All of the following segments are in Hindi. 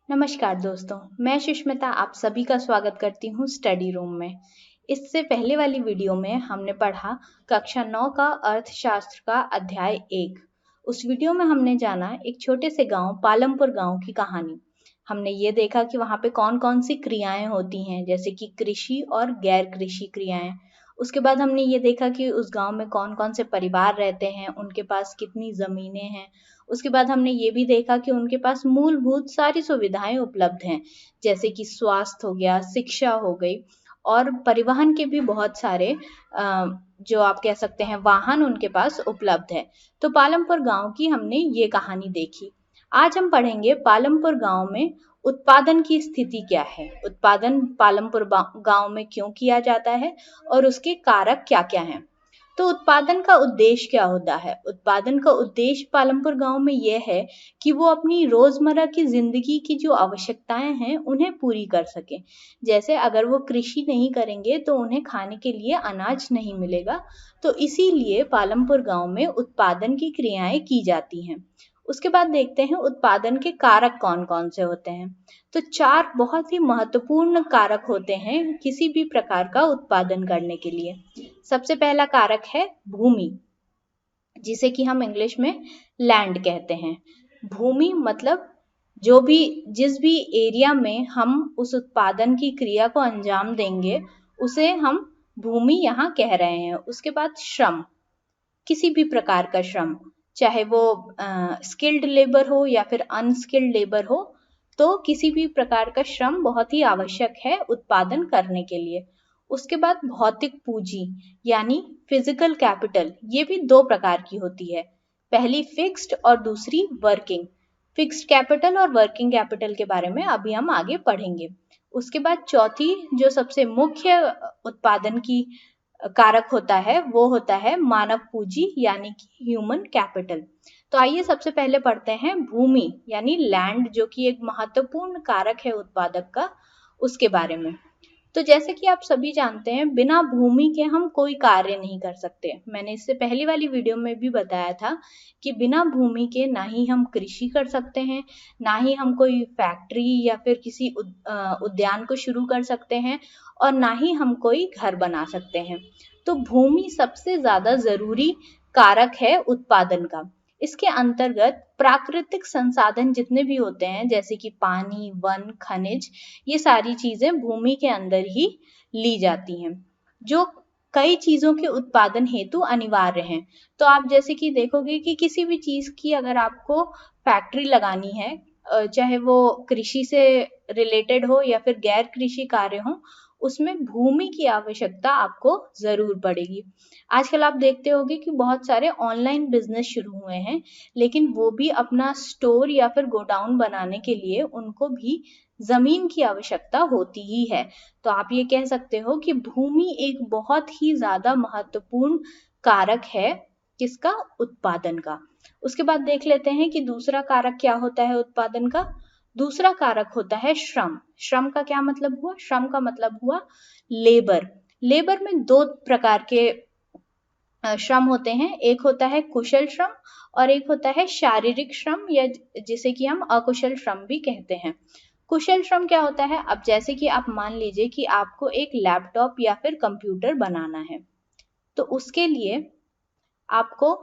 नमस्कार दोस्तों, मैं सुष्मिता आप सभी का स्वागत करती हूँ स्टडी रूम में। इससे पहले वाली वीडियो में हमने पढ़ा कक्षा 9 का अर्थशास्त्र का अध्याय 1। उस वीडियो में हमने जाना एक छोटे से गांव पालमपुर गांव की कहानी। हमने ये देखा कि वहाँ पे कौन कौन सी क्रियाएं होती हैं, जैसे कि कृषि और गैर कृषि क्रियाएं। उसके बाद हमने ये देखा कि उस गांव में कौन कौन से परिवार रहते हैं, उनके पास कितनी ज़मीनें हैं। उसके बाद हमने ये भी देखा कि उनके पास मूलभूत सारी सुविधाएं उपलब्ध हैं, जैसे कि स्वास्थ्य हो गया, शिक्षा हो गई और परिवहन के भी बहुत सारे जो आप कह सकते हैं वाहन उनके पास उपलब्ध है। तो पालमपुर गांव की हमने ये कहानी देखी। आज हम पढ़ेंगे पालमपुर गांव में उत्पादन की स्थिति क्या है, उत्पादन पालमपुर गांव में क्यों किया जाता है और उसके कारक क्या क्या हैं। तो उत्पादन का उद्देश्य क्या होता है? उत्पादन का उद्देश्य पालमपुर गांव में यह है कि वो अपनी रोजमर्रा की जिंदगी की जो आवश्यकताएं हैं उन्हें पूरी कर सके। जैसे अगर वो कृषि नहीं करेंगे तो उन्हें खाने के लिए अनाज नहीं मिलेगा। तो इसीलिए पालमपुर गांव में उत्पादन की क्रियाएं की जाती हैं। उसके बाद देखते हैं उत्पादन के कारक कौन कौन से होते हैं। तो 4 बहुत ही महत्वपूर्ण कारक होते हैं किसी भी प्रकार का उत्पादन करने के लिए। सबसे पहला कारक है भूमि, जिसे कि हम इंग्लिश में लैंड कहते हैं। भूमि मतलब जिस भी एरिया में हम उस उत्पादन की क्रिया को अंजाम देंगे उसे हम भूमि यहाँ कह रहे हैं। उसके बाद श्रम, किसी भी प्रकार का श्रम, चाहे वो स्किल्ड लेबर हो या फिर अनस्किल्ड लेबर हो, तो किसी भी प्रकार का श्रम बहुत ही आवश्यक है उत्पादन करने के लिए। उसके बाद भौतिक पूंजी यानी फिजिकल कैपिटल, ये भी 2 प्रकार की होती है, पहली फिक्स्ड और दूसरी वर्किंग। फिक्स्ड कैपिटल और वर्किंग कैपिटल के बारे में अभी हम आगे पढ़ेंगे। उसके बाद चौथी जो सबसे मुख्य उत्पादन की कारक होता है वो होता है मानव पूंजी यानी कि ह्यूमन कैपिटल। तो आइए सबसे पहले पढ़ते हैं भूमि यानी लैंड, जो कि एक महत्वपूर्ण कारक है उत्पादक का, उसके बारे में। तो जैसे कि आप सभी जानते हैं बिना भूमि के हम कोई कार्य नहीं कर सकते। मैंने इससे पहली वाली वीडियो में भी बताया था कि बिना भूमि के ना ही हम कृषि कर सकते हैं, ना ही हम कोई फैक्ट्री या फिर किसी उद्यान को शुरू कर सकते हैं और ना ही हम कोई घर बना सकते हैं। तो भूमि सबसे ज्यादा जरूरी कारक है उत्पादन का। इसके अंतर्गत प्राकृतिक संसाधन जितने भी होते हैं, जैसे कि पानी, वन, खनिज, ये सारी चीजें भूमि के अंदर ही ली जाती हैं, जो कई चीजों के उत्पादन हेतु अनिवार्य हैं। तो आप जैसे कि देखोगे कि किसी भी चीज की अगर आपको फैक्ट्री लगानी है, चाहे वो कृषि से रिलेटेड हो या फिर गैर कृषि कार्य हो, उसमें भूमि की आवश्यकता आपको जरूर पड़ेगी। आजकल आप देखते होंगे कि बहुत सारे ऑनलाइन बिजनेस शुरू हुए हैं, लेकिन वो भी अपना स्टोर या फिर गोडाउन बनाने के लिए उनको भी जमीन की आवश्यकता होती ही है। तो आप ये कह सकते हो कि भूमि एक बहुत ही ज्यादा महत्वपूर्ण कारक है किसका? उत्पादन का। उसके बाद देख लेते हैं कि दूसरा कारक क्या होता है उत्पादन का। दूसरा कारक होता है श्रम। श्रम का क्या मतलब हुआ? श्रम का मतलब हुआ लेबर। लेबर में 2 प्रकार के श्रम होते हैं, एक होता है कुशल श्रम और एक होता है शारीरिक श्रम, या जिसे कि हम अकुशल श्रम भी कहते हैं। कुशल श्रम क्या होता है? अब जैसे कि आप मान लीजिए कि आपको एक लैपटॉप या फिर कंप्यूटर बनाना है, तो उसके लिए आपको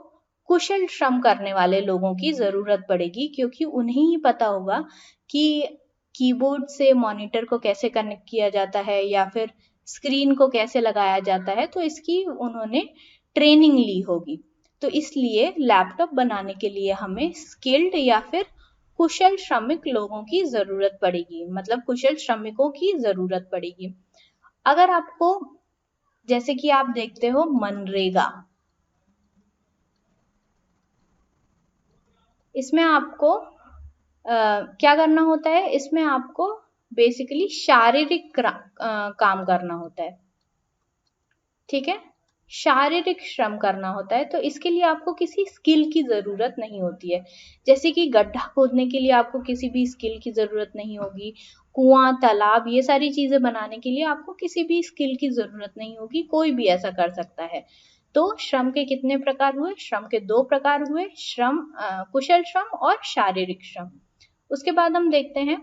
कुशल श्रम करने वाले लोगों की जरूरत पड़ेगी, क्योंकि उन्हें ही पता होगा कि कीबोर्ड से मॉनिटर को कैसे कनेक्ट किया जाता है या फिर स्क्रीन को कैसे लगाया जाता है। तो इसकी उन्होंने ट्रेनिंग ली होगी। तो इसलिए लैपटॉप बनाने के लिए हमें स्किल्ड या फिर कुशल श्रमिक लोगों की जरूरत पड़ेगी, मतलब कुशल श्रमिकों की जरूरत पड़ेगी। अगर आपको, जैसे कि आप देखते हो मनरेगा, इसमें आपको क्या करना होता है? इसमें आपको बेसिकली शारीरिक काम करना होता है, ठीक है, शारीरिक श्रम करना होता है। तो इसके लिए आपको किसी स्किल की जरूरत नहीं होती है। जैसे कि गड्ढा खोदने के लिए आपको किसी भी स्किल की जरूरत नहीं होगी, कुआं, तालाब, ये सारी चीजें बनाने के लिए आपको किसी भी स्किल की जरूरत नहीं होगी, कोई भी ऐसा कर सकता है। तो श्रम के कितने प्रकार हुए? श्रम के 2 प्रकार हुए, कुशल श्रम और शारीरिक श्रम। उसके बाद हम देखते हैं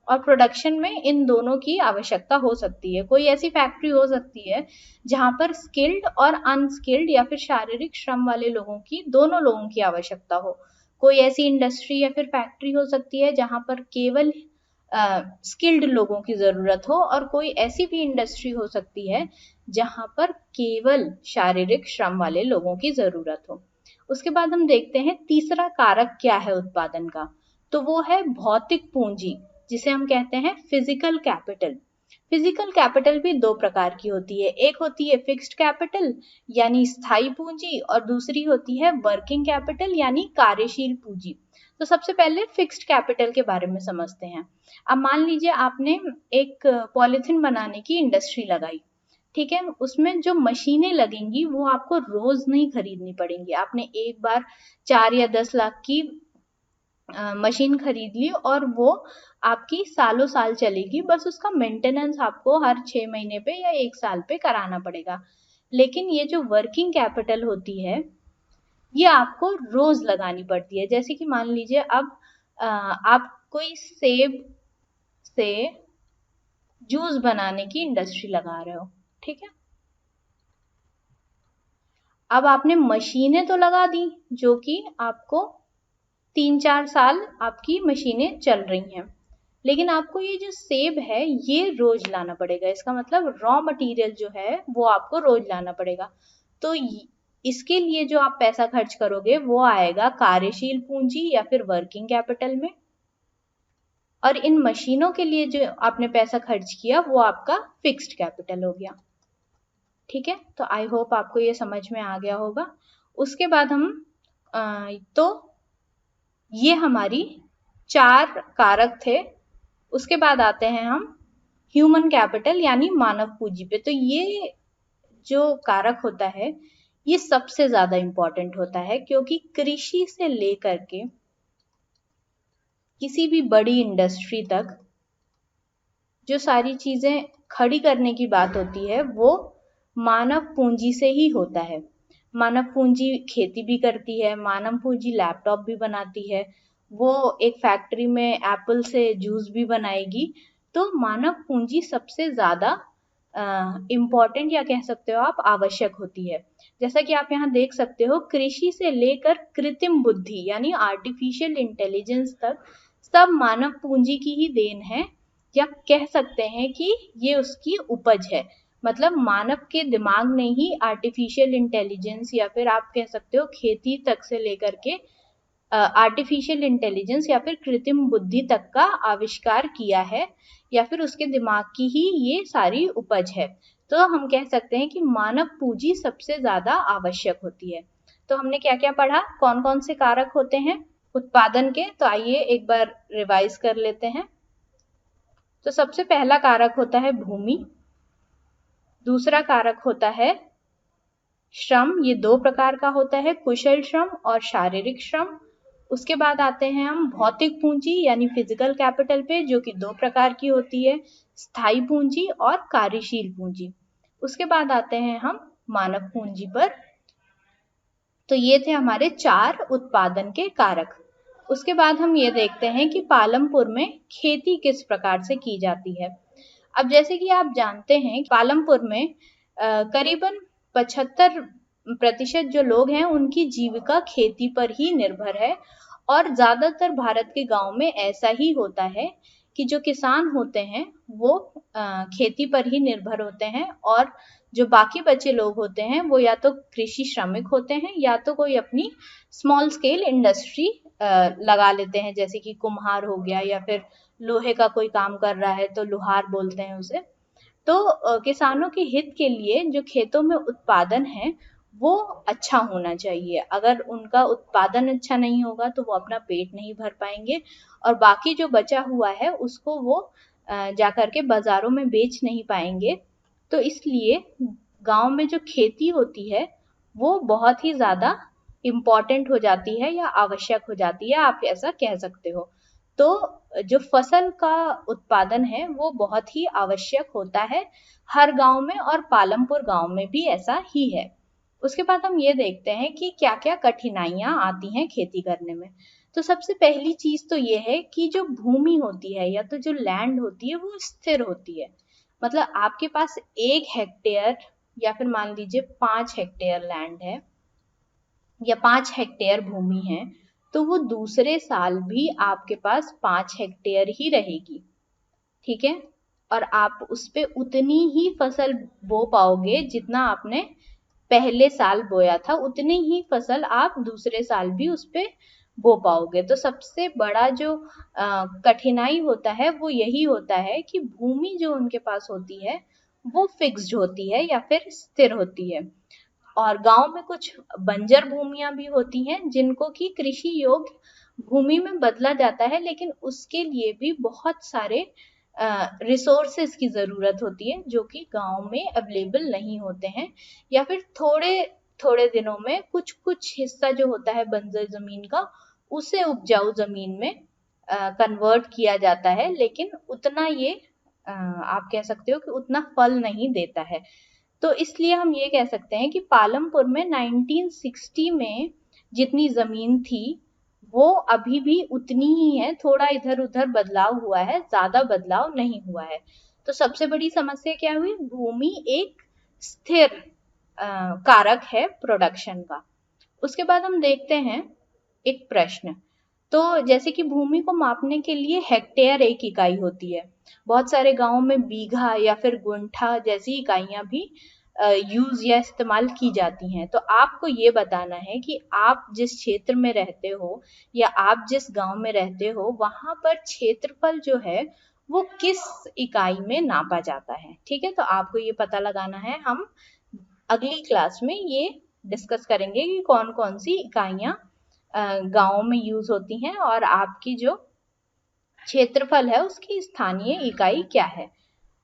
और प्रोडक्शन में इन दोनों की आवश्यकता हो सकती है। कोई ऐसी फैक्ट्री हो सकती है जहां पर स्किल्ड और अनस्किल्ड या फिर शारीरिक श्रम वाले लोगों की, दोनों लोगों की आवश्यकता हो। कोई ऐसी इंडस्ट्री या फिर फैक्ट्री हो सकती है जहां पर केवल स्किल्ड लोगों की जरूरत हो, और कोई ऐसी भी इंडस्ट्री हो सकती है जहां पर केवल शारीरिक श्रम वाले लोगों की जरूरत हो। उसके बाद हम देखते हैं तीसरा कारक क्या है उत्पादन का, तो वो है भौतिक पूंजी, जिसे हम कहते हैं फिजिकल कैपिटल। फिजिकल कैपिटल भी दो प्रकार की होती है, एक होती है फिक्स्ड कैपिटल यानी स्थायी पूंजी, और दूसरी होती है वर्किंग कैपिटल यानी कार्यशील पूंजी। तो सबसे पहले फिक्स्ड कैपिटल के बारे में समझते हैं। अब मान लीजिए आपने एक पॉलिथीन बनाने की इंडस्ट्री लगाई, ठीक है, उसमें जो मशीनें लगेंगी वो आपको रोज नहीं खरीदनी पड़ेंगी। आपने एक बार 4 या 10 लाख की मशीन खरीद ली और वो आपकी सालों साल चलेगी, बस उसका मेंटेनेंस आपको हर 6 महीने पे या 1 साल पे कराना पड़ेगा। लेकिन ये जो वर्किंग कैपिटल होती है ये आपको रोज लगानी पड़ती है। जैसे कि मान लीजिए अब आप कोई सेब से जूस बनाने की इंडस्ट्री लगा रहे हो, ठीक है। अब आपने मशीनें तो लगा दी जो कि आपको 3-4 साल आपकी मशीनें चल रही हैं, लेकिन आपको ये जो सेब है ये रोज लाना पड़ेगा। इसका मतलब रॉ मटेरियल जो है वो आपको रोज लाना पड़ेगा। तो इसके लिए जो आप पैसा खर्च करोगे वो आएगा कार्यशील पूंजी या फिर वर्किंग कैपिटल में, और इन मशीनों के लिए जो आपने पैसा खर्च किया वो आपका फिक्स्ड कैपिटल हो गया, ठीक है। तो आई होप आपको ये समझ में आ गया होगा। उसके बाद हम तो ये हमारी 4 कारक थे। उसके बाद आते हैं हम ह्यूमन कैपिटल यानी मानव पूंजी पे। तो ये जो कारक होता है ये सबसे ज्यादा इंपॉर्टेंट होता है, क्योंकि कृषि से लेकर के किसी भी बड़ी इंडस्ट्री तक जो सारी चीजें खड़ी करने की बात होती है वो मानव पूंजी से ही होता है। मानव पूंजी खेती भी करती है, मानव पूंजी लैपटॉप भी बनाती है, वो एक फैक्ट्री में एप्पल से जूस भी बनाएगी। तो मानव पूंजी सबसे ज्यादा इम्पोर्टेंट या कह सकते हो आप आवश्यक होती है। जैसा कि आप यहाँ देख सकते हो, कृषि से लेकर कृत्रिम बुद्धि यानी आर्टिफिशियल इंटेलिजेंस तक सब मानव पूंजी की ही देन है, या कह सकते हैं कि ये उसकी उपज है। मतलब मानव के दिमाग ने ही आर्टिफिशियल इंटेलिजेंस या फिर आप कह सकते हो खेती तक से लेकर के आर्टिफिशियल इंटेलिजेंस या फिर कृत्रिम बुद्धि तक का आविष्कार किया है, या फिर उसके दिमाग की ही ये सारी उपज है। तो हम कह सकते हैं कि मानव पूंजी सबसे ज्यादा आवश्यक होती है। तो हमने क्या क्या पढ़ा, कौन कौन से कारक होते हैं उत्पादन के, तो आइए एक बार रिवाइज कर लेते हैं। तो सबसे पहला कारक होता है भूमि, दूसरा कारक होता है श्रम, ये 2 प्रकार का होता है, कुशल श्रम और शारीरिक श्रम। उसके बाद आते हैं हम भौतिक पूंजी यानी फिजिकल कैपिटल पे, जो कि 2 प्रकार की होती है, स्थायी पूंजी और कार्यशील पूंजी। उसके बाद आते हैं हम मानव पूंजी पर। तो ये थे हमारे 4 उत्पादन के कारक। उसके बाद हम ये देखते हैं कि पालमपुर में खेती किस प्रकार से की जाती है। अब जैसे कि आप जानते हैं पालमपुर में करीबन 75% जो लोग हैं उनकी जीविका खेती पर ही निर्भर है, और ज्यादातर भारत के गांव में ऐसा ही होता है कि जो किसान होते हैं वो खेती पर ही निर्भर होते हैं, और जो बाकी बचे लोग होते हैं वो या तो कृषि श्रमिक होते हैं या तो कोई अपनी स्मॉल स्केल इंडस्ट्री लगा लेते हैं, जैसे कि कुम्हार हो गया या फिर लोहे का कोई काम कर रहा है तो लुहार बोलते हैं उसे। तो किसानों के हित के लिए जो खेतों में उत्पादन है वो अच्छा होना चाहिए। अगर उनका उत्पादन अच्छा नहीं होगा तो वो अपना पेट नहीं भर पाएंगे, और बाकी जो बचा हुआ है उसको वो जाकर के बाजारों में बेच नहीं पाएंगे। तो इसलिए गांव में जो खेती होती है वो बहुत ही ज्यादा इम्पोर्टेंट हो जाती है या आवश्यक हो जाती है, आप ऐसा कह सकते हो। तो जो फसल का उत्पादन है वो बहुत ही आवश्यक होता है हर गांव में, और पालमपुर गांव में भी ऐसा ही है। उसके बाद हम ये देखते हैं कि क्या क्या कठिनाइयां आती हैं खेती करने में। तो तो सबसे पहली चीज तो ये है कि जो भूमि होती है या तो जो लैंड होती है वो स्थिर होती है। मतलब आपके पास 1 हेक्टेयर या फिर मान लीजिए 5 हेक्टेयर लैंड है या 5 हेक्टेयर भूमि है, तो वो दूसरे साल भी आपके पास 5 हेक्टेयर ही रहेगी। ठीक है, और आप उस पे उतनी ही फसल बो पाओगे जितना आपने पहले साल बोया था, उतनी ही फसल आप दूसरे साल भी उस पे बो पाओगे। तो सबसे बड़ा जो कठिनाई होता है वो यही होता है कि भूमि जो उनके पास होती है वो फिक्स्ड होती है या फिर स्थिर होती है। और गांव में कुछ बंजर भूमियां भी होती हैं जिनको कि कृषि योग्य भूमि में बदला जाता है, लेकिन उसके लिए भी बहुत सारे रिसोर्सेज की जरूरत होती है जो कि गांव में अवेलेबल नहीं होते हैं, या फिर थोड़े थोड़े दिनों में कुछ कुछ हिस्सा जो होता है बंजर जमीन का उसे उपजाऊ जमीन में कन्वर्ट किया जाता है, लेकिन उतना ये आप कह सकते हो कि उतना फल नहीं देता है। तो इसलिए हम ये कह सकते हैं कि पालमपुर में 1960 में जितनी जमीन थी वो अभी भी उतनी ही है, थोड़ा इधर उधर बदलाव हुआ है, ज्यादा बदलाव नहीं हुआ है। तो सबसे बड़ी समस्या क्या हुई, भूमि एक स्थिर कारक है प्रोडक्शन का। उसके बाद हम देखते हैं एक प्रश्न। तो जैसे कि भूमि को मापने के लिए हेक्टेयर एक इकाई होती है, बहुत सारे गांवों में बीघा या फिर गुंठा जैसी इकाइयां भी यूज या इस्तेमाल की जाती हैं। तो आपको ये बताना है कि आप जिस क्षेत्र में रहते हो या आप जिस गांव में रहते हो वहां पर क्षेत्रफल जो है वो किस इकाई में नापा जाता है। ठीक है, तो आपको ये पता लगाना है। हम अगली क्लास में ये डिस्कस करेंगे कि कौन कौन सी इकाइयां गांव में यूज होती हैं और आपकी जो क्षेत्रफल है उसकी स्थानीय इकाई क्या है।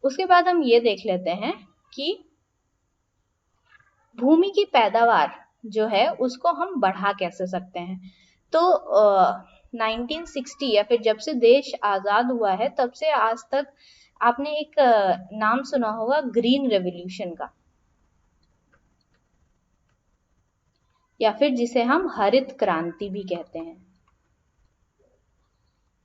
उसके बाद हम ये देख लेते हैं कि भूमि की पैदावार जो है उसको हम बढ़ा कैसे सकते हैं। तो 1960 या फिर जब से देश आजाद हुआ है तब से आज तक आपने एक नाम सुना होगा ग्रीन रेवोल्यूशन का, या फिर जिसे हम हरित क्रांति भी कहते हैं।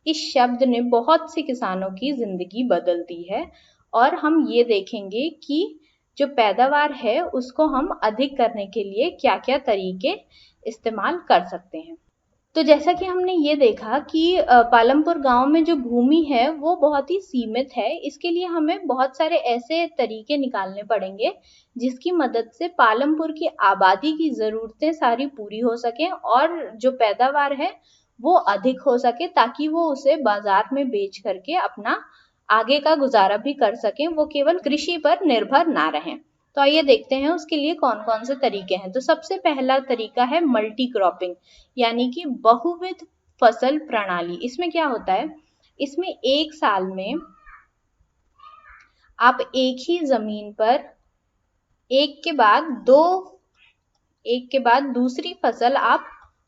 इस शब्द ने बहुत से किसानों की जिंदगी बदल दी है और हम ये देखेंगे कि जो पैदावार है उसको हम अधिक करने के लिए क्या क्या तरीके इस्तेमाल कर सकते हैं। तो जैसा कि हमने ये देखा कि पालमपुर गांव में जो भूमि है वो बहुत ही सीमित है, इसके लिए हमें बहुत सारे ऐसे तरीके निकालने पड़ेंगे जिसकी मदद से पालमपुर की आबादी की जरूरतें सारी पूरी हो सके और जो पैदावार है वो अधिक हो सके, ताकि वो उसे बाजार में बेच करके अपना आगे का गुजारा भी कर सकें, वो केवल कृषि पर निर्भर ना रहें। तो आइए देखते हैं उसके लिए कौन कौन से तरीके हैं। तो सबसे पहला तरीका है मल्टी क्रॉपिंग, यानी कि बहुविध फसल प्रणाली। इसमें क्या होता है, इसमें एक साल में आप एक ही जमीन पर एक के बाद दूसरी फसल आप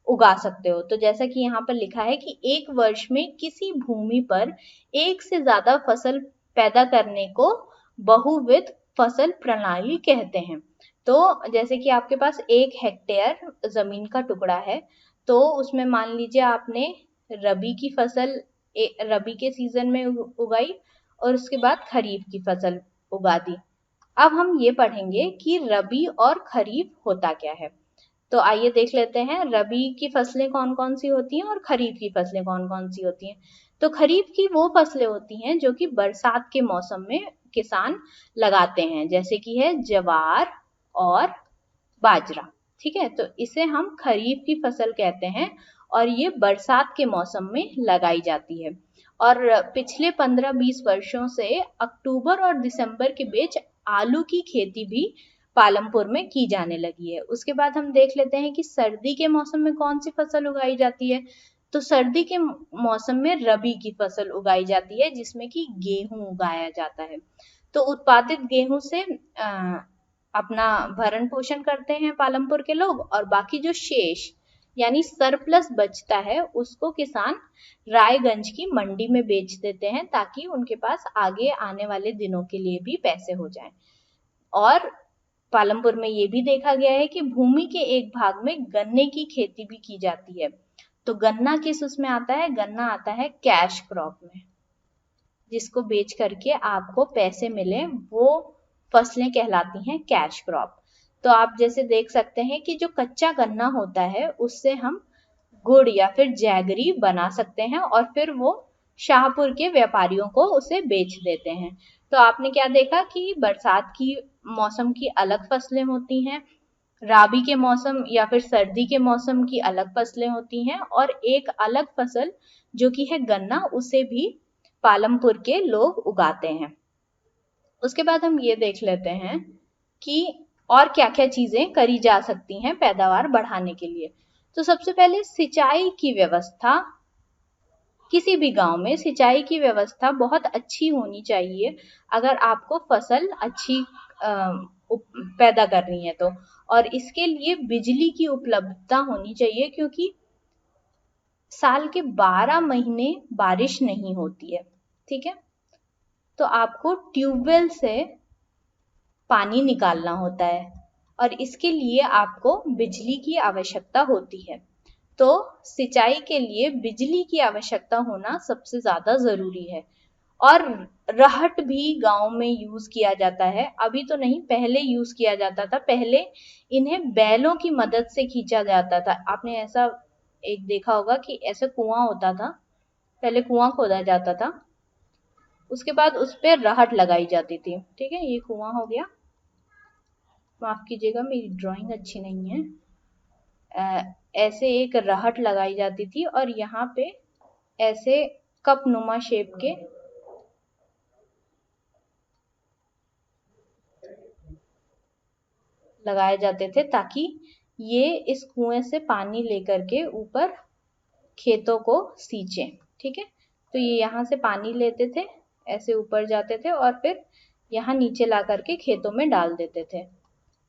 उगा सकते हो। तो जैसा कि यहाँ पर लिखा है कि एक वर्ष में किसी भूमि पर एक से ज्यादा फसल पैदा करने को बहुविध फसल प्रणाली कहते हैं। तो जैसे कि आपके पास 1 हेक्टेयर जमीन का टुकड़ा है, तो उसमें मान लीजिए आपने रबी की फसल रबी के सीजन में उगाई और उसके बाद खरीफ की फसल उगा दी। अब हम ये पढ़ेंगे कि रबी और खरीफ होता क्या है। तो आइए देख लेते हैं रबी की फसलें कौन कौन सी होती हैं और खरीफ की फसलें कौन कौन सी होती हैं। तो खरीफ की वो फसलें होती हैं जो कि बरसात के मौसम में किसान लगाते हैं, जैसे कि है ज्वार और बाजरा। ठीक है, तो इसे हम खरीफ की फसल कहते हैं और ये बरसात के मौसम में लगाई जाती है। और पिछले 15-20 वर्षों से अक्टूबर और दिसंबर के बीच आलू की खेती भी पालमपुर में की जाने लगी है। उसके बाद हम देख लेते हैं कि सर्दी के मौसम में कौन सी फसल उगाई जाती है। तो सर्दी के मौसम में रबी की फसल उगाई जाती है जिसमें कि गेहूं उगाया जाता है। तो उत्पादित गेहूं से अपना भरण पोषण करते हैं पालमपुर के लोग, और बाकी जो शेष यानी सरप्लस बचता है उसको किसान रायगंज की मंडी में बेच देते हैं ताकि उनके पास आगे आने वाले दिनों के लिए भी पैसे हो जाएं। और पालमपुर में ये भी देखा गया है कि भूमि के एक भाग में गन्ने की खेती भी की जाती है। तो गन्ना किस उसमें आता है? गन्ना आता है कैश क्रॉप में, जिसको बेच करके आपको पैसे मिले, वो फसलें कहलाती हैं कैश क्रॉप। तो आप जैसे देख सकते हैं कि जो कच्चा गन्ना होता है उससे हम गुड़ या फिर जैगरी बना सकते हैं और फिर वो शाहपुर के व्यापारियों को उसे बेच देते हैं। तो आपने क्या देखा कि बरसात की मौसम की अलग फसलें होती हैं, राबी के मौसम या फिर सर्दी के मौसम की अलग फसलें होती हैं, और एक अलग फसल जो कि है गन्ना, उसे भी पालमपुर के लोग उगाते हैं। उसके बाद हम ये देख लेते हैं कि और क्या क्या चीजें करी जा सकती हैं पैदावार बढ़ाने के लिए। तो सबसे पहले सिंचाई की व्यवस्था, किसी भी गांव में सिंचाई की व्यवस्था बहुत अच्छी होनी चाहिए अगर आपको फसल अच्छी पैदा करनी है तो। और इसके लिए बिजली की उपलब्धता होनी चाहिए, क्योंकि साल के 12 महीने बारिश नहीं होती है, ठीक है। तो आपको ट्यूबवेल से पानी निकालना होता है और इसके लिए आपको बिजली की आवश्यकता होती है। तो सिंचाई के लिए बिजली की आवश्यकता होना सबसे ज्यादा जरूरी है। और रहट भी गांव में यूज किया जाता है, अभी तो नहीं, पहले यूज किया जाता था। पहले इन्हें बैलों की मदद से खींचा जाता था। आपने ऐसा एक देखा होगा कि ऐसे कुआं होता था, पहले कुआं खोदा जाता था, उसके बाद उस पर रहट लगाई जाती थी, ठीक है। ये कुआं हो गया, माफ कीजिएगा मेरी ड्राइंग अच्छी नहीं है। ऐसे एक रहट लगाई जाती थी और यहाँ पे ऐसे कप नुमा शेप के लगाए जाते थे, ताकि ये इस कुएं से पानी लेकर के ऊपर खेतों को सींचे, ठीक है। तो ये यहाँ से पानी लेते थे, ऐसे ऊपर जाते थे और फिर यहाँ नीचे ला करके खेतों में डाल देते थे।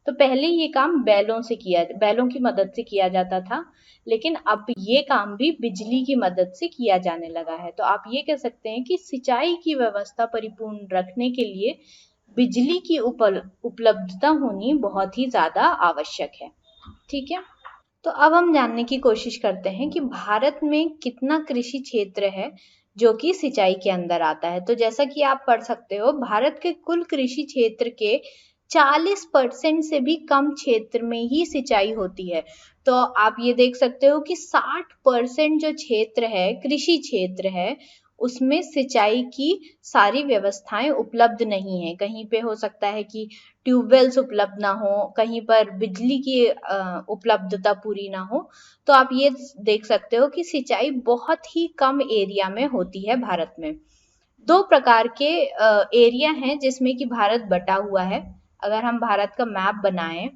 तो पहले ये काम बैलों की मदद से किया जाता था, लेकिन अब ये काम भी बिजली की मदद से किया जाने लगा है। तो आप ये कह सकते हैं कि सिंचाई की व्यवस्था परिपूर्ण रखने के लिए बिजली की उपलब्धता होनी बहुत ही ज्यादा आवश्यक है, ठीक है। तो अब हम जानने की कोशिश करते हैं कि भारत में कितना कृषि क्षेत्र है जो कि सिंचाई के अंदर आता है। तो जैसा कि आप पढ़ सकते हो, भारत के कुल कृषि क्षेत्र के 40% से भी कम क्षेत्र में ही सिंचाई होती है। तो आप ये देख सकते हो कि 60% जो क्षेत्र है, कृषि क्षेत्र है, उसमें सिंचाई की सारी व्यवस्थाएं उपलब्ध नहीं है। कहीं पे हो सकता है कि ट्यूबवेल्स उपलब्ध ना हो, कहीं पर बिजली की उपलब्धता पूरी ना हो। तो आप ये देख सकते हो कि सिंचाई बहुत ही कम एरिया में होती है भारत में। दो प्रकार के एरिया हैं जिसमें कि भारत बटा हुआ है। अगर हम भारत का मैप बनाएं,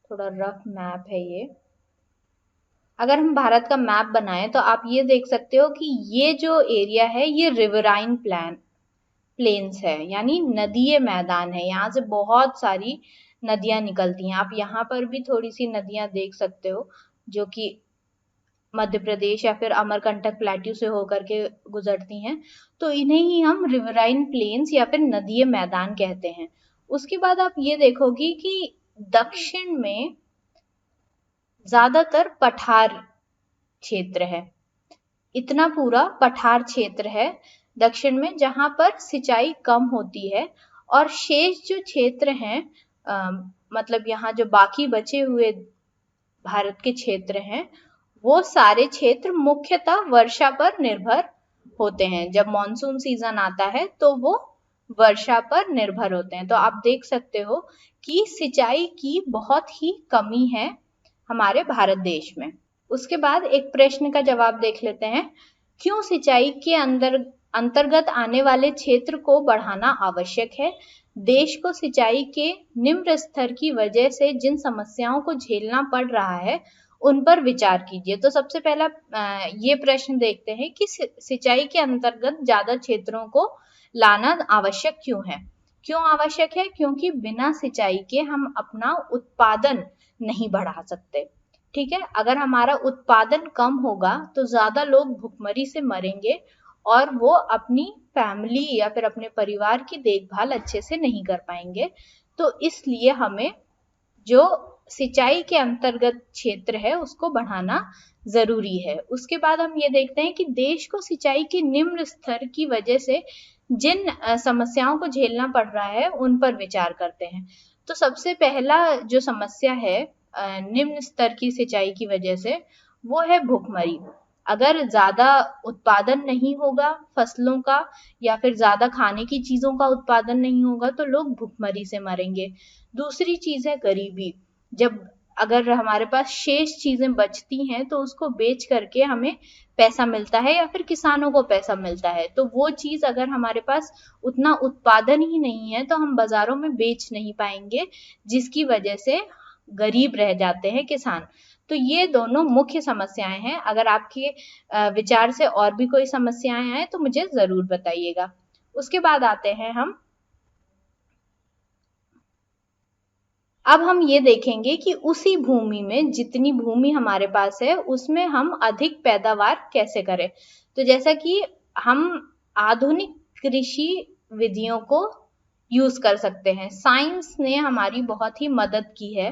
थोड़ा रफ मैप है ये, अगर हम भारत का मैप बनाएं तो आप ये देख सकते हो कि ये जो एरिया है ये रिवराइन प्लेन्स है, यानी नदीय मैदान है। यहाँ से बहुत सारी नदियां निकलती हैं। आप यहाँ पर भी थोड़ी सी नदियां देख सकते हो जो कि मध्य प्रदेश या फिर अमरकंटक प्लेट्यू से होकर के गुजरती हैं। तो इन्हें ही हम रिवराइन प्लेन्स या फिर नदीय मैदान कहते हैं। उसके बाद आप ये देखोगी कि दक्षिण में ज्यादातर पठार क्षेत्र है। इतना पूरा पठार क्षेत्र है दक्षिण में, जहां पर सिंचाई कम होती है। और शेष जो क्षेत्र हैं, मतलब यहाँ जो बाकी बचे हुए भारत के क्षेत्र हैं, वो सारे क्षेत्र मुख्यतः वर्षा पर निर्भर होते हैं। जब मॉनसून सीजन आता है तो वो वर्षा पर निर्भर होते हैं। तो आप देख सकते हो कि सिंचाई की बहुत ही कमी है हमारे भारत देश में। उसके बाद एक प्रश्न का जवाब देख लेते हैं, क्यों सिंचाई के अंतर्गत आने वाले क्षेत्र को बढ़ाना आवश्यक है? देश को सिंचाई के निम्न स्तर की वजह से जिन समस्याओं को झेलना पड़ रहा है उन पर विचार कीजिए। तो सबसे पहला ये प्रश्न देखते हैं कि सिंचाई के अंतर्गत ज्यादा क्षेत्रों को लाना आवश्यक क्यों है? क्यों आवश्यक है? क्योंकि बिना सिंचाई के हम अपना उत्पादन नहीं बढ़ा सकते, ठीक है। अगर हमारा उत्पादन कम होगा तो ज्यादा लोग भुखमरी से मरेंगे और वो अपनी फैमिली या फिर अपने परिवार की देखभाल अच्छे से नहीं कर पाएंगे। तो इसलिए हमें जो सिंचाई के अंतर्गत क्षेत्र है उसको बढ़ाना जरूरी है। उसके बाद हम ये देखते हैं कि देश को सिंचाई के निम्न स्तर की वजह से जिन समस्याओं को झेलना पड़ रहा है उन पर विचार करते हैं। तो सबसे पहला जो समस्या है निम्न स्तर की सिंचाई की वजह से, वो है भुखमरी। अगर ज्यादा उत्पादन नहीं होगा फसलों का या फिर ज्यादा खाने की चीजों का उत्पादन नहीं होगा तो लोग भुखमरी से मरेंगे। दूसरी चीज है गरीबी। जब अगर हमारे पास शेष चीजें बचती हैं तो उसको बेच करके हमें पैसा मिलता है या फिर किसानों को पैसा मिलता है, तो वो चीज अगर हमारे पास उतना उत्पादन ही नहीं है तो हम बाजारों में बेच नहीं पाएंगे, जिसकी वजह से गरीब रह जाते हैं किसान। तो ये दोनों मुख्य समस्याएं हैं। अगर आपके विचार से और भी कोई समस्याएं आए तो मुझे जरूर बताइएगा। उसके बाद आते हैं अब हम ये देखेंगे कि उसी भूमि में जितनी भूमि हमारे पास है उसमें हम अधिक पैदावार कैसे करें। तो जैसा कि हम आधुनिक कृषि विधियों को यूज कर सकते हैं। साइंस ने हमारी बहुत ही मदद की है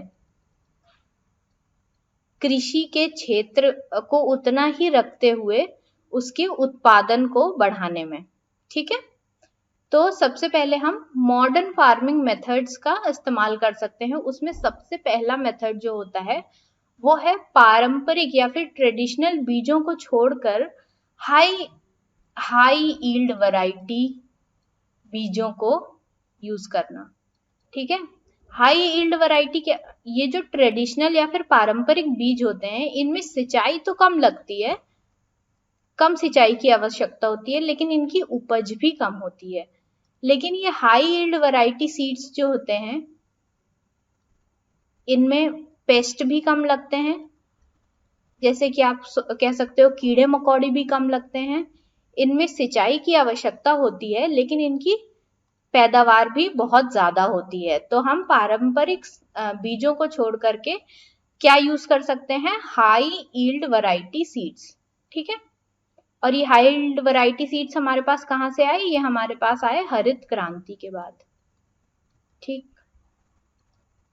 कृषि के क्षेत्र को उतना ही रखते हुए उसके उत्पादन को बढ़ाने में। ठीक है, तो सबसे पहले हम मॉडर्न फार्मिंग मेथड्स का इस्तेमाल कर सकते हैं। उसमें सबसे पहला मेथड जो होता है वो है पारंपरिक या फिर ट्रेडिशनल बीजों को छोड़कर हाई यील्ड वैरायटी बीजों को यूज करना। ठीक है, हाई यील्ड वैरायटी के ये जो ट्रेडिशनल या फिर पारंपरिक बीज होते हैं इनमें सिंचाई तो कम लगती है, कम सिंचाई की आवश्यकता होती है, लेकिन इनकी उपज भी कम होती है। लेकिन ये हाई यील्ड वैरायटी सीड्स जो होते हैं इनमें पेस्ट भी कम लगते हैं, जैसे कि आप कह सकते हो कीड़े मकोड़े भी कम लगते हैं। इनमें सिंचाई की आवश्यकता होती है लेकिन इनकी पैदावार भी बहुत ज्यादा होती है। तो हम पारंपरिक बीजों को छोड़ करके क्या यूज कर सकते हैं, हाई यील्ड वैरायटी सीड्स। ठीक है, और ये हाई यील्ड वैरायटी सीड्स हमारे पास कहाँ से आए, ये हमारे पास आए हरित क्रांति के बाद। ठीक,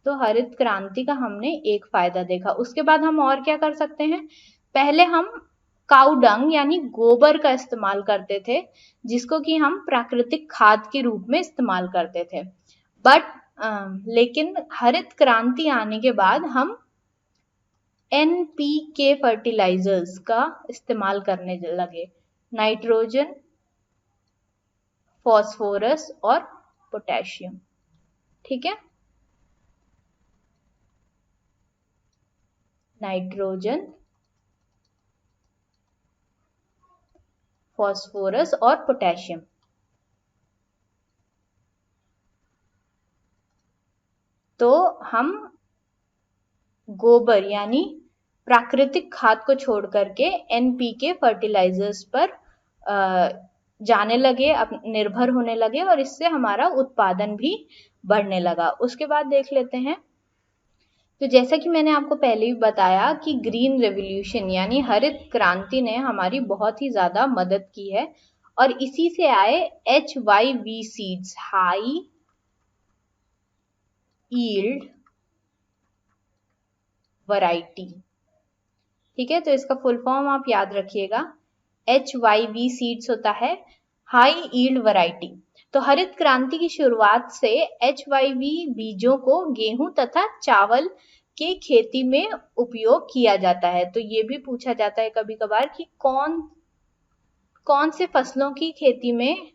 तो हरित क्रांति का हमने एक फायदा देखा। उसके बाद हम और क्या कर सकते हैं, पहले हम काऊ डंग यानी गोबर का इस्तेमाल करते थे, जिसको कि हम प्राकृतिक खाद के रूप में इस्तेमाल करते थे। लेकिन हरित क्रांति आने के बाद हम NPK फर्टिलाइजर्स का इस्तेमाल करने लगे, नाइट्रोजन, फॉस्फोरस और पोटेशियम। ठीक है, नाइट्रोजन, फॉस्फोरस और पोटेशियम। तो हम गोबर यानी प्राकृतिक खाद को छोड़ करके NPK फर्टिलाइजर्स पर जाने लगे, निर्भर होने लगे, और इससे हमारा उत्पादन भी बढ़ने लगा। उसके बाद देख लेते हैं, तो जैसा कि मैंने आपको पहले भी बताया कि ग्रीन रेवोल्यूशन यानी हरित क्रांति ने हमारी बहुत ही ज्यादा मदद की है, और इसी से आए HYV seeds, high yield variety. ठीक है, तो इसका फुल फॉर्म आप याद रखिएगा, HYV सीड्स होता है हाई यील्ड वैरायटी। तो हरित क्रांति की शुरुआत से HYV बीजों को गेहूं तथा चावल के खेती में उपयोग किया जाता है। तो ये भी पूछा जाता है कभी कभार कि कौन से फसलों की खेती में,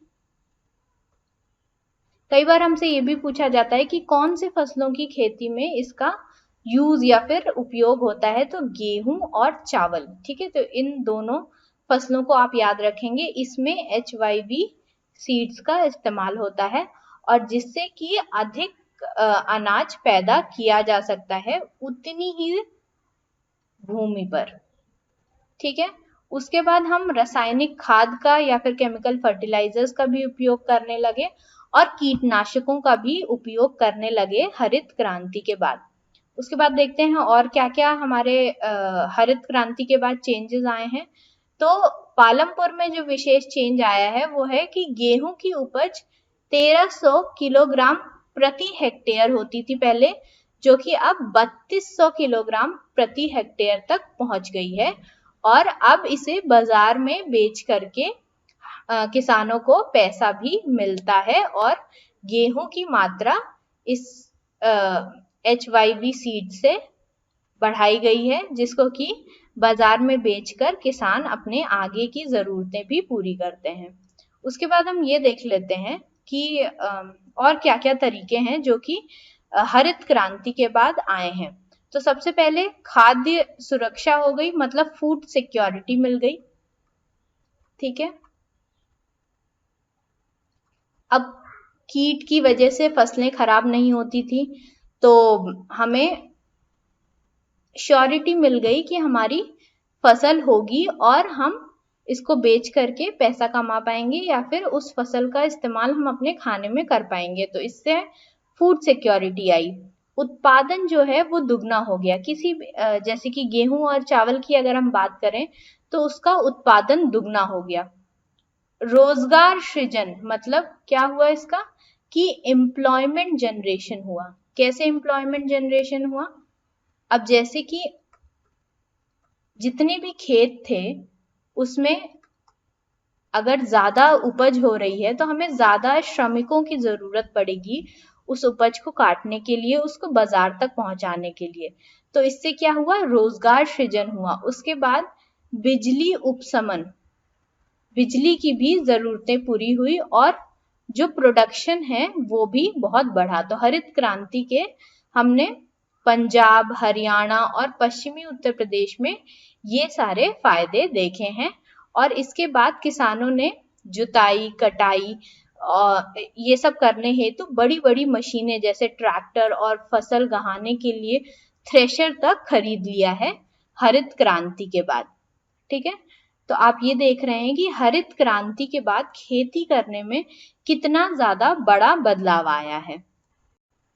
कई बार हमसे ये भी पूछा जाता है कि कौन से फसलों की खेती में इसका यूज या फिर उपयोग होता है, तो गेहूं और चावल। ठीक है, तो इन दोनों फसलों को आप याद रखेंगे, इसमें HYV सीड्स का इस्तेमाल होता है, और जिससे कि अधिक अनाज पैदा किया जा सकता है उतनी ही भूमि पर। ठीक है, उसके बाद हम रासायनिक खाद का या फिर केमिकल फर्टिलाइजर्स का भी उपयोग करने लगे और कीटनाशकों का भी उपयोग करने लगे हरित क्रांति के बाद। उसके बाद देखते हैं और क्या क्या हमारे हरित क्रांति के बाद चेंजेस आए हैं। तो पालमपुर में जो विशेष चेंज आया है वो है कि गेहूं की उपज 1300 किलोग्राम प्रति हेक्टेयर होती थी पहले, जो कि अब 3200 किलोग्राम प्रति हेक्टेयर तक पहुंच गई है और अब इसे बाजार में बेच करके किसानों को पैसा भी मिलता है और गेहूं की मात्रा इस HYV सीड से बढ़ाई गई है, जिसको कि बाजार में बेचकर किसान अपने आगे की जरूरतें भी पूरी करते हैं। उसके बाद हम ये देख लेते हैं कि और क्या क्या तरीके हैं जो कि हरित क्रांति के बाद आए हैं। तो सबसे पहले खाद्य सुरक्षा हो गई, मतलब फूड सिक्योरिटी मिल गई। ठीक है, अब कीट की वजह से फसलें खराब नहीं होती थी, तो हमें श्योरिटी मिल गई कि हमारी फसल होगी और हम इसको बेच करके पैसा कमा पाएंगे या फिर उस फसल का इस्तेमाल हम अपने खाने में कर पाएंगे। तो इससे फूड सिक्योरिटी आई। उत्पादन जो है वो दुगना हो गया। किसी जैसे कि गेहूं और चावल की अगर हम बात करें तो उसका उत्पादन दुगना हो गया। रोजगार सृजन, मतलब क्या हुआ इसका कि एम्प्लॉयमेंट जनरेशन हुआ। कैसे एम्प्लॉयमेंट जनरेशन हुआ? अब जैसे कि जितने भी खेत थे उसमें अगर ज्यादा उपज हो रही है तो हमें ज्यादा श्रमिकों की जरूरत पड़ेगी उस उपज को काटने के लिए, उसको बाजार तक पहुंचाने के लिए। तो इससे क्या हुआ? रोजगार सृजन हुआ। उसके बाद बिजली उपशमन, बिजली की भी जरूरतें पूरी हुई और जो प्रोडक्शन है वो भी बहुत बढ़ा। तो हरित क्रांति के हमने पंजाब, हरियाणा और पश्चिमी उत्तर प्रदेश में ये सारे फायदे देखे हैं। और इसके बाद किसानों ने जुताई, कटाई और ये सब करने हेतु बड़ी बड़ी मशीनें जैसे ट्रैक्टर और फसल गहाने के लिए थ्रेशर तक खरीद लिया है हरित क्रांति के बाद। ठीक है, तो आप ये देख रहे हैं कि हरित क्रांति के बाद खेती करने में कितना ज्यादा बड़ा बदलाव आया है।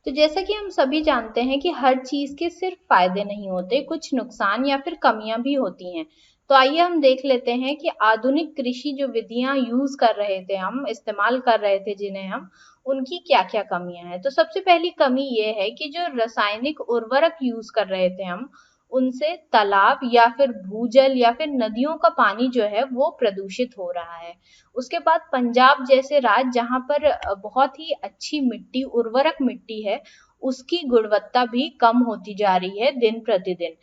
तो जैसा कि हम सभी जानते हैं कि हर चीज के सिर्फ फायदे नहीं होते, कुछ नुकसान या फिर कमियां भी होती हैं। तो आइए हम देख लेते हैं कि आधुनिक कृषि जो विधियां यूज कर रहे थे, हम इस्तेमाल कर रहे थे जिन्हें हम, उनकी क्या क्या कमियां हैं। तो सबसे पहली कमी ये है कि जो रासायनिक उर्वरक यूज कर रहे थे हम, उनसे तालाब या फिर भूजल या फिर नदियों का पानी जो है वो प्रदूषित हो रहा है। उसके बाद पंजाब जैसे राज्य जहाँ पर बहुत ही अच्छी मिट्टी, उर्वरक मिट्टी है, उसकी गुणवत्ता भी कम होती जा रही है दिन प्रतिदिन।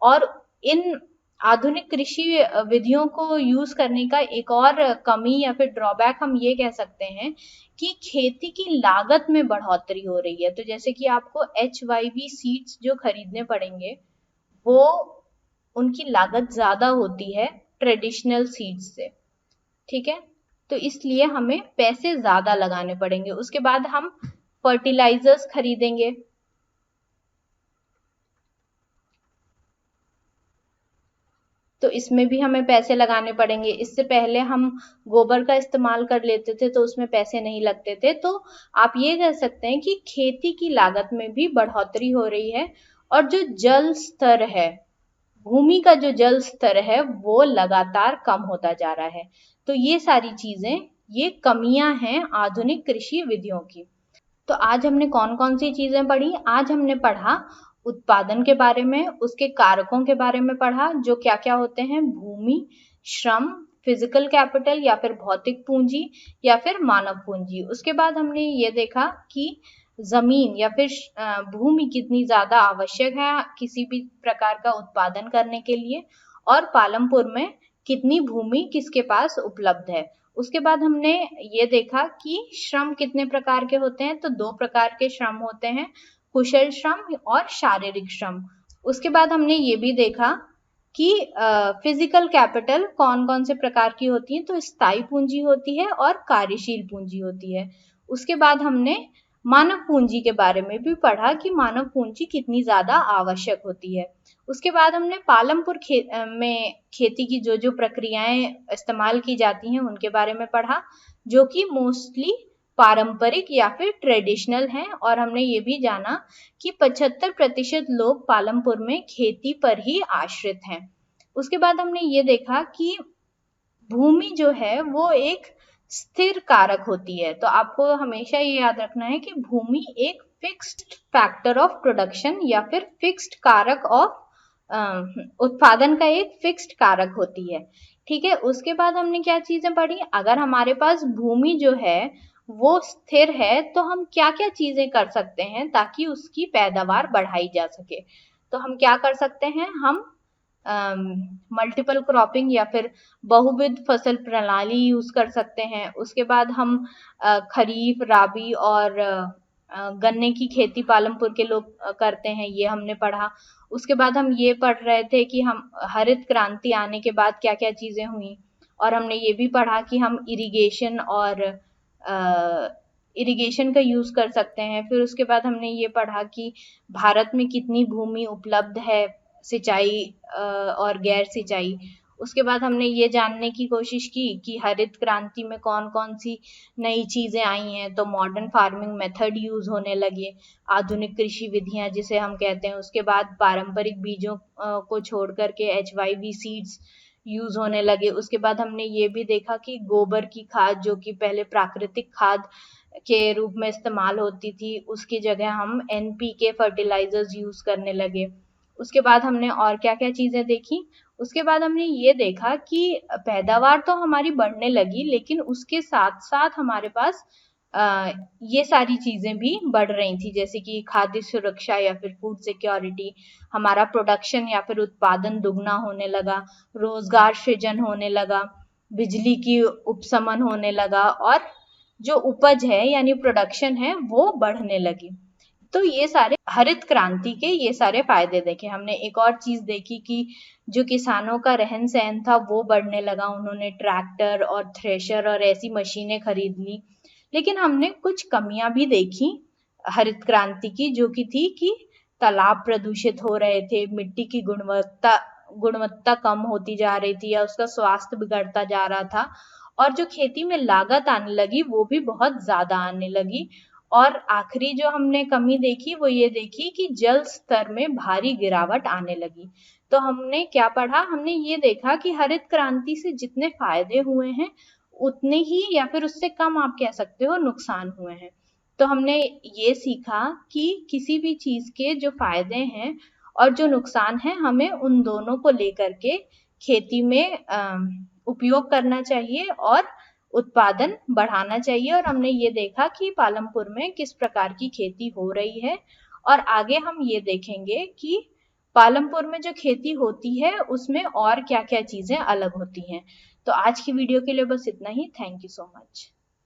और इन आधुनिक कृषि विधियों को यूज करने का एक और कमी या फिर ड्रॉबैक हम ये कह सकते हैं कि खेती की लागत में बढ़ोतरी हो रही है। तो जैसे कि आपको HYV सीड्स जो खरीदने पड़ेंगे वो उनकी लागत ज्यादा होती है ट्रेडिशनल सीड्स से। ठीक है, तो इसलिए हमें पैसे ज्यादा लगाने पड़ेंगे। उसके बाद हम फर्टिलाइजर्स खरीदेंगे, तो इसमें भी हमें पैसे लगाने पड़ेंगे। इससे पहले हम गोबर का इस्तेमाल कर लेते थे तो उसमें पैसे नहीं लगते थे। तो आप ये कह सकते हैं कि खेती की लागत में भी बढ़ोतरी हो रही है। और जो जल स्तर है, भूमि का जो जल स्तर है वो लगातार कम होता जा रहा है। तो ये सारी चीजें, ये कमियां हैं आधुनिक कृषि विधियों की। तो आज हमने कौन कौन सी चीजें पढ़ी? आज हमने पढ़ा उत्पादन के बारे में, उसके कारकों के बारे में पढ़ा, जो क्या क्या होते हैं, भूमि, श्रम, फिजिकल कैपिटल या फिर भौतिक पूंजी या फिर मानव पूंजी। उसके बाद हमने ये देखा कि जमीन या फिर भूमि कितनी ज्यादा आवश्यक है किसी भी प्रकार का उत्पादन करने के लिए, और पालमपुर में कितनी भूमि किसके पास उपलब्ध है। उसके बाद हमने ये देखा कि श्रम कितने प्रकार के होते हैं। तो 2 प्रकार के श्रम होते हैं, कुशल श्रम और शारीरिक श्रम। उसके बाद हमने ये भी देखा कि फिजिकल कैपिटल कौन कौन से प्रकार की होती है। तो स्थायी पूंजी होती है और कार्यशील पूंजी होती है। उसके बाद हमने मानव पूंजी के बारे में भी पढ़ा कि मानव पूंजी कितनी ज्यादा आवश्यक होती है। उसके बाद हमने पालमपुर में खेती की जो जो प्रक्रियाएं इस्तेमाल की जाती हैं उनके बारे में पढ़ा, जो कि मोस्टली पारंपरिक या फिर ट्रेडिशनल हैं। और हमने ये भी जाना कि 75% लोग पालमपुर में खेती पर ही आश्रित हैं। उसके बाद हमने ये देखा कि भूमि जो है वो एक स्थिर कारक होती है। तो आपको हमेशा ये याद रखना है कि भूमि एक फिक्स्ड फैक्टर ऑफ प्रोडक्शन या फिर फिक्स्ड कारक ऑफ उत्पादन का एक फिक्स्ड कारक होती है। ठीक है, उसके बाद हमने क्या चीजें पढ़ी, अगर हमारे पास भूमि जो है वो स्थिर है तो हम क्या क्या चीजें कर सकते हैं ताकि उसकी पैदावार बढ़ाई जा सके। तो हम क्या कर सकते हैं, हम मल्टीपल क्रॉपिंग या फिर बहुविध फसल प्रणाली यूज कर सकते हैं। उसके बाद हम खरीफ, राबी और गन्ने की खेती पालमपुर के लोग करते हैं, ये हमने पढ़ा। उसके बाद हम ये पढ़ रहे थे कि हम हरित क्रांति आने के बाद क्या क्या चीजें हुई, और हमने ये भी पढ़ा कि हम इरिगेशन का यूज कर सकते हैं। फिर उसके बाद हमने ये पढ़ा कि भारत में कितनी भूमि उपलब्ध है सिंचाई और गैर सिंचाई। उसके बाद हमने ये जानने की कोशिश की कि हरित क्रांति में कौन कौन सी नई चीजें आई हैं। तो मॉडर्न फार्मिंग मेथड यूज होने लगे, आधुनिक कृषि विधियां जिसे हम कहते हैं। उसके बाद पारंपरिक बीजों को छोड़ करके HYV सीड्स यूज होने लगे। उसके बाद हमने ये भी देखा कि गोबर की खाद, जो कि पहले प्राकृतिक खाद के रूप में इस्तेमाल होती थी, उसकी जगह हम NPK फर्टिलाइजर्स यूज करने लगे। उसके बाद हमने और क्या क्या चीजें देखी, उसके बाद हमने ये देखा कि पैदावार तो हमारी बढ़ने लगी, लेकिन उसके साथ साथ हमारे पास ये सारी चीजें भी बढ़ रही थी, जैसे कि खाद्य सुरक्षा या फिर फूड सिक्योरिटी, हमारा प्रोडक्शन या फिर उत्पादन दुगना होने लगा, रोजगार सृजन होने लगा, बिजली की उपशमन होने लगा, और जो उपज है यानी प्रोडक्शन है वो बढ़ने लगी। तो ये सारे हरित क्रांति के ये सारे फायदे देखे हमने। एक और चीज देखी कि जो किसानों का रहन सहन था वो बढ़ने लगा, उन्होंने ट्रैक्टर और थ्रेशर और ऐसी मशीनें खरीद ली। लेकिन हमने कुछ कमियां भी देखी हरित क्रांति की, जो कि थी कि तालाब प्रदूषित हो रहे थे, मिट्टी की गुणवत्ता कम होती जा रही थी या उसका स्वास्थ्य बिगड़ता जा रहा था, और जो खेती में लागत आने लगी वो भी बहुत ज्यादा आने लगी। और आखिरी जो हमने कमी देखी वो ये देखी कि जल स्तर में भारी गिरावट आने लगी। तो हमने क्या पढ़ा, हमने ये देखा कि हरित क्रांति से जितने फायदे हुए हैं उतने ही या फिर उससे कम आप कह सकते हो नुकसान हुए हैं। तो हमने ये सीखा कि किसी भी चीज के जो फायदे हैं और जो नुकसान है, हमें उन दोनों को लेकर के खेती में उपयोग करना चाहिए और उत्पादन बढ़ाना चाहिए। और हमने ये देखा कि पालमपुर में किस प्रकार की खेती हो रही है, और आगे हम ये देखेंगे कि पालमपुर में जो खेती होती है उसमें और क्या क्या चीजें अलग होती हैं। तो आज की वीडियो के लिए बस इतना ही। Thank you so much.